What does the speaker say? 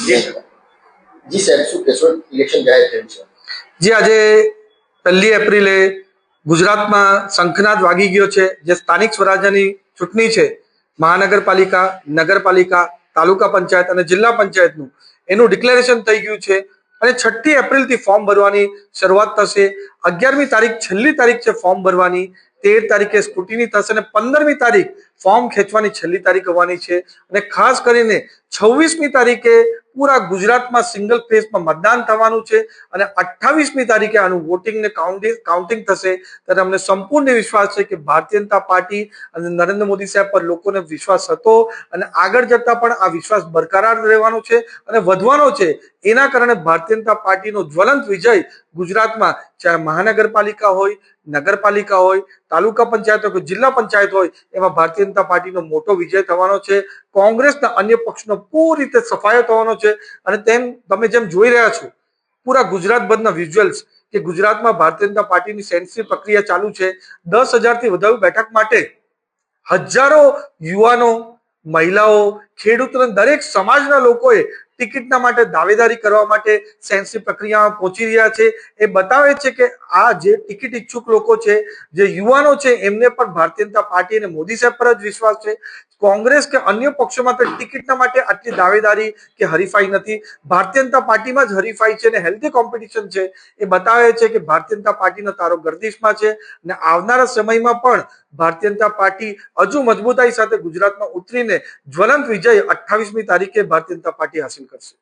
જી સાહેબ, શું કહેશો? ઇલેક્શન જાહેર થયું છે. જે આજે 1 એપ્રિલે ગુજરાતમાં શંખનાદ વાગી ગયો છે. જે સ્થાનિક સ્વરાજ્યની ચૂંટણી છે, મહાનગરપાલિકા, નગરપાલિકા, તાલુકા પંચાયત અને જિલ્લા પંચાયતનું એનું ડિક્લેરેશન થઈ ગયું છે અને 6 એપ્રિલથી ફોર્મ ભરવાની શરૂઆત થશે. 11મી તારીખ છેલ્લી તારીખ છે ફોર્મ ભરવાની. 13 તારીખે સ્ક્રુટિની થશે અને 15મી તારીખ ફોર્મ ખેંચવાની છેલ્લી તારીખ હોવાની છે. અને ખાસ કરીને 26મી તારીખે પૂરા ગુજરાતમાં સિંગલ ફેઝમાં મતદાન થવાનું છે અને 28મી તારીખે આનું વોટિંગ ને કાઉન્ટિંગ થશે. ત્યારે અમને સંપૂર્ણ વિશ્વાસ છે કે ભારતીય જનતા પાર્ટી અને નરેન્દ્ર મોદી સાહેબ પર લોકોને વિશ્વાસ હતો અને આગળ જતા પણ આ વિશ્વાસ બરકરાર રહેવાનો છે અને વધવાનો છે. એના કારણે ભારતીય જનતા પાર્ટીનો જ્વલંત વિજય ગુજરાતમાં, ચાહે મહાનગરપાલિકા હોય, નગરપાલિકા હોય, તાલુકા પંચાયત હોય, જિલ્લા પંચાયત હોય, એમાં ભારતીય જનતા પાર્ટીનો મોટો વિજય થવાનો છે. કોંગ્રેસના અન્ય પક્ષનો પૂરી રીતે સફાયો થવાનો છે. અને તમે જેમ જોઈ રહ્યા છો પૂરા ગુજરાતભરના વિઝ્યુઅલ્સ કે ગુજરાતમાં ભારતીય જનતા પાર્ટીની સેન્સિટિવ પ્રક્રિયા ચાલુ છે. 10,000થી વધુ બેઠક માટે હજારો યુવાનો, મહિલાઓ, ખેડૂતો, દરેક સમાજના લોકોએ ટિકિટના માટે દાવેદારી કરવા માટે સેન્સિટિવ પ્રક્રિયામાં પહોંચી રહ્યા છે. એ બતાવે છે કે આ જે ટિકિટ ઈચ્છુક લોકો છે, જે યુવાનો છે, એમને પણ ભારતીય જનતા પાર્ટી અને મોદી સાહેબ પર જ વિશ્વાસ છે. કોંગ્રેસ કે અન્ય પક્ષોમાં તો ટિકિટના માટે આટલી દાવેદારી કે હરીફાઈ નથી. ભારતીય જનતા પાર્ટીમાં જ હરીફાઈ છે અને હેલ્ધી કોમ્પિટિશન છે. એ બતાવે છે કે ભારતીય જનતા પાર્ટીનો તારો ગર્દિશમાં છે અને આવનારા સમયમાં પણ ભારતીય જનતા પાર્ટી હજુ મજબૂતાઈ સાથે ગુજરાતમાં ઉતરીને જ્વલંત વિજય 28મી તારીખે ભારતીય જનતા પાર્ટી હાસિલ કરશે.